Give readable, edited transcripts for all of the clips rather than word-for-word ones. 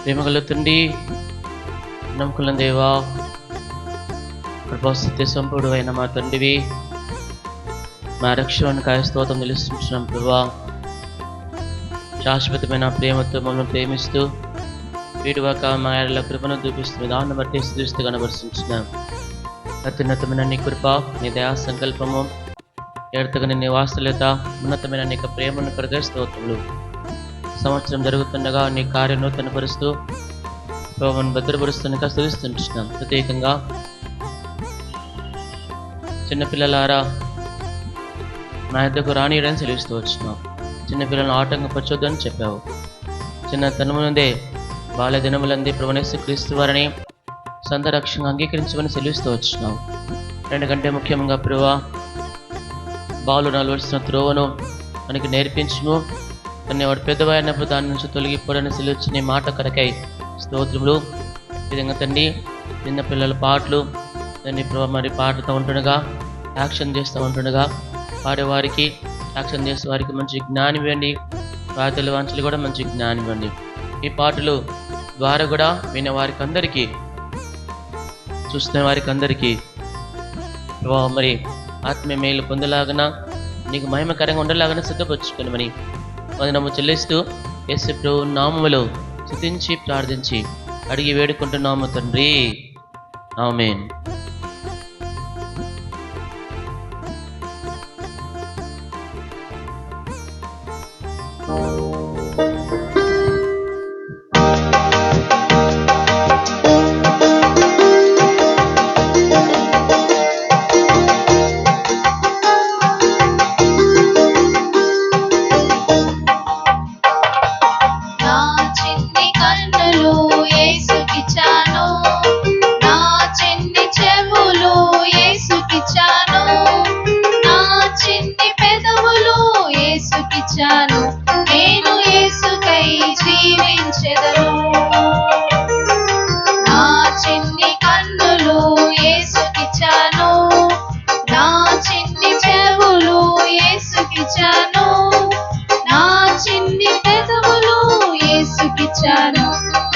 ప్రేమగల తండ్రి, నమ్మకుల దేవా, కృపాసత్య సంపూర్ణ అయిన మా తండ్రివి, మా రక్షణకాయ స్తోత్రం నిలుస్తున్నాం ప్రభా. శాశ్వతమైన ప్రేమతో మమ్మల్ని ప్రేమిస్తూ వీడువాక మా ఏళ్ళ కృపను చూపిస్తుంది. దాన్ని బట్టి స్తుతిస్తూ కనబరుస్తున్నాం. అత్యున్నతమైన నీ కృప, నీ దయా సంకల్పము, ఎడతగని నీ వాస్తల్యత, ఉన్నతమైన నీ ప్రేమను కడిగే స్తోత్రములు. సంవత్సరం జరుగుతుండగా నీ కార్యం నూతనపరుస్తూ ప్రభావం భద్రపరుస్తుండగా స్తుతిస్తున్నాం. ప్రత్యేకంగా చిన్నపిల్లలారా నా యొద్దకు రానియడని సెలవిస్తూ వచ్చినావు. చిన్నపిల్లలను ఆటంకపరచొద్దని చెప్పావు. చిన్నతనము నుండే బాల్య దినములందే ప్రభునేసు క్రీస్తు వారిని సొంత రక్షణగా అంగీకరించమని సెలవిస్తూ వచ్చినావు. ఎందుకంటే ముఖ్యంగా ప్రభువా, బాలు నలవలసిన త్రోవను మనకి నేర్పించును, కానీ వాడు పెద్దవాడినప్పుడు దాని నుంచి తొలగిపోవడానికి సెలవిచ్చి నీ మాట కొరకై స్తోత్రములు. ఈ విధంగా తండ్రి, చిన్న పిల్లల పాటలు దాన్ని ప్రభావ మరి పాడుతూ ఉంటుండగా, యాక్షన్ చేస్తూ ఉంటుండగా పాడేవారికి, యాక్షన్ చేసే వారికి మంచి జ్ఞానం ఇవ్వండి. వార్తల వాంఛలు కూడా మంచి జ్ఞానం ఇవ్వండి. ఈ పాటలు ద్వారా కూడా వినే వారికి అందరికీ, చూస్తున్న వారికి అందరికీ ప్రభావ మరి ఆత్మీయ మేలు పొందలాగన, నీకు మహిమకరంగా ఉండలాగన సిద్ధపరచుకుని వందనము చెల్లిస్తూ యేసు ప్రభు నామములో స్తుతించి ప్రార్థించి అడిగి వేడుకుంటున్నాము తండ్రి, ఆమేన్.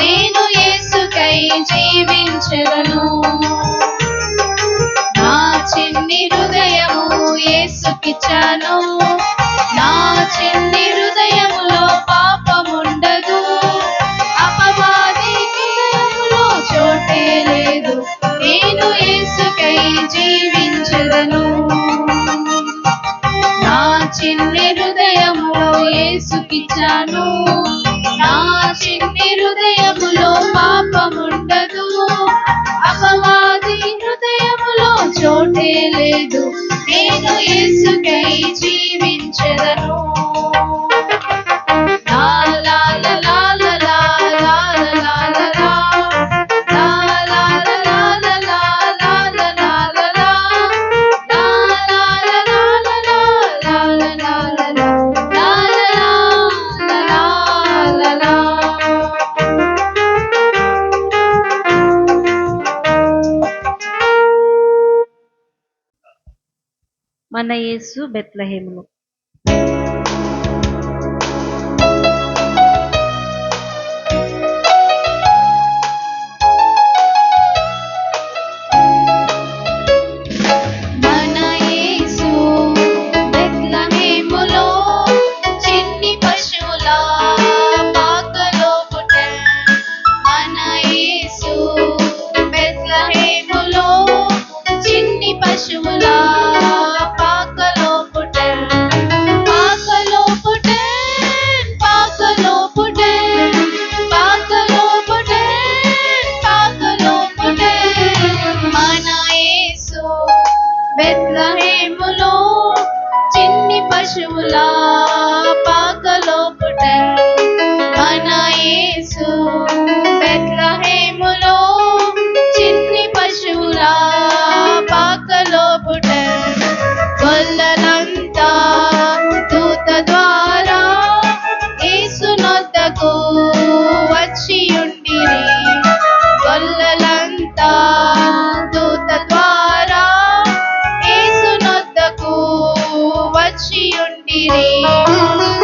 నేను యేసుకై జీవించెదను. నా చిన్ని హృదయము యేసుకిచ్చాను. నా చిన్ని హృదయములో పాపముండదు. అపవాది హృదయములో చోటే లేదు. నేను యేసుకై జీవించెదను. నా చిన్ని హృదయములో యేసుకిచ్చాను. నా చిన్ని హృదయములో పాపముండదు. అపవాది హృదయములో చోటే లేదు. నేను యేసుకై జీవించెదను. మన యేసు బెత్లెహేములో.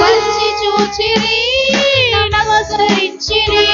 వచ్చి చూచిరి, నమస్కరించిరి.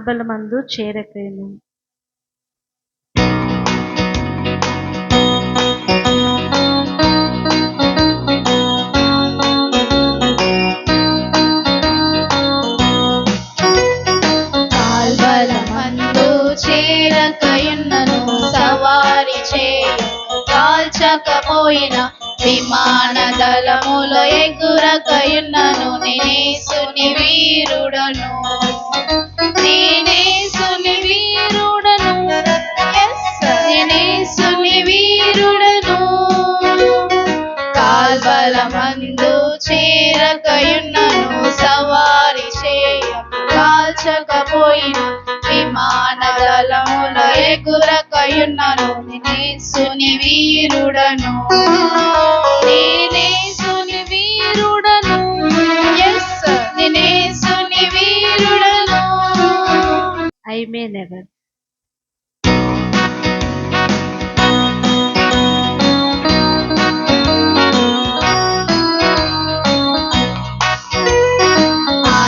కాల్బలమందు చేరకయును. కాల్బలమందు చేరకయున్నను, సవారి చేయ కాల్చకపోయిన విమాన దళములో ఎగురకయున్నను. నేనేసుని వీరుడను, నేనేసుని వీరుడను, నేనేసుని వీరుడను. కాల్బలమందు చేరకయున్నను, సవారి చేయ కాల్చకపోయిన విమాన దళములో ఎగురకయున్నను. నేనేసుని వీరుడను, నేనేసుని వీరుడను, నేనేసుని వీరుడను. I may never.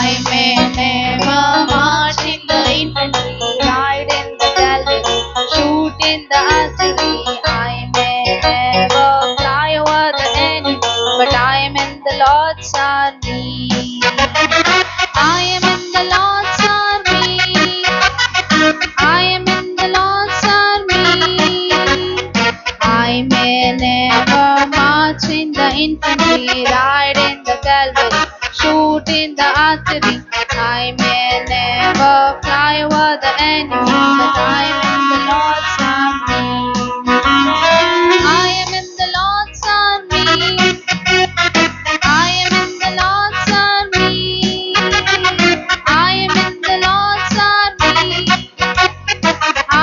I may never march in the infantry, ride in the cavalry, shoot in the artillery. I may never fly over the enemy, but I am in the Lord's army. I am in the Lord's army. I am in the Lord's army. I may never march in the infantry, ride in the cavalry, shoot in the artillery. I may never fly over the enemy, but I am in the Lord's army. I am in the Lord's army. I am in the Lord's army. I am in the Lord's army.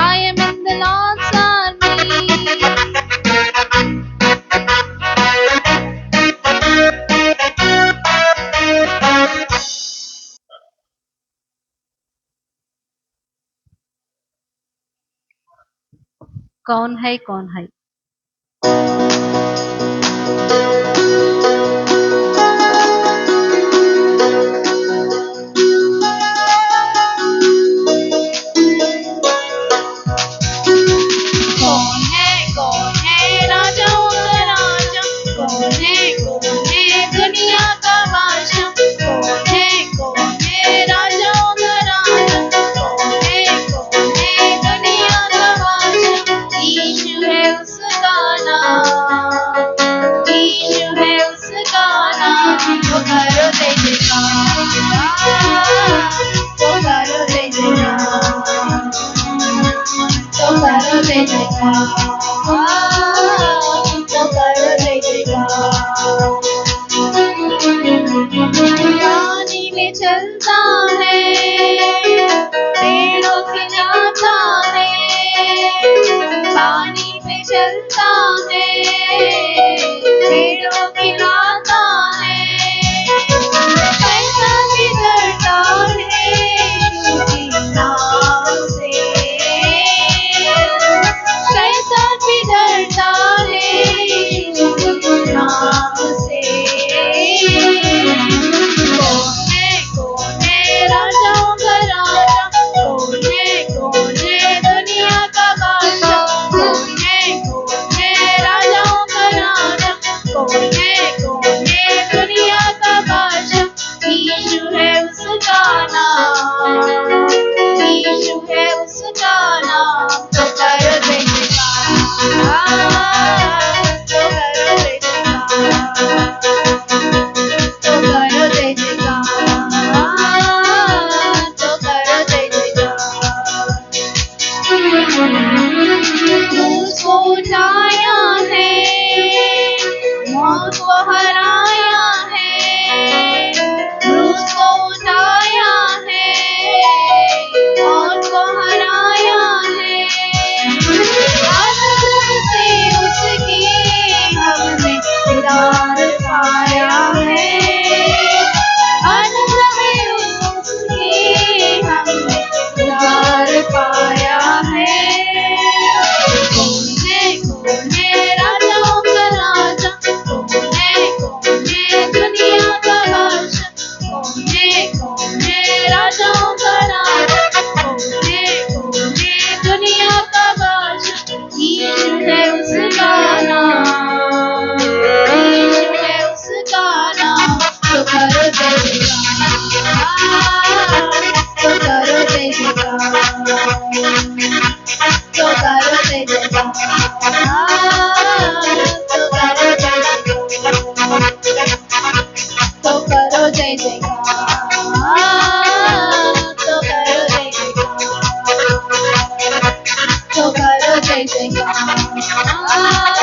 I am in the Lord's army. कौन है कौन है. कौन है राजाओं का राजा, कौन है दुनिया का बादशाह. कौन है राजाओं का राजा, कौन है दुनिया का बादशाह. यीशु है उसका नाम, यीशु है उसका नाम. वो करो जय जयकार, वो करो जय जयकार, तो करो जय जयकार, तो करो जय जयकार. पानी में चलता है, पेड़ों से जाता है. पानी में चलता है, पेड़ों की लाता है. कैसा भी डरता है उसके नाम से, कैसा भी डरता है उसके नाम से. कौन है राजाओं का राजा, कौन है दुनिया का बादशाह. कौन है राजाओं का राजा, कौन है दुनिया का बादशाह. यीशु है उसका नाम, यीशु है उसका नाम. तो करो जय जयकार, तो करो जय जयकार, तो करो जय जयकार, तो करो जय जयकार. क्रूस को उठाया है, मौत को हराया है. क्रूस को उठाया है, मौत को हराया है. आनंद से उसके हमने दीदार पाया है. आनंद में उसके हमने दीदार पाया है. कौन है राजाओं का राजा, कौन है जय जयकार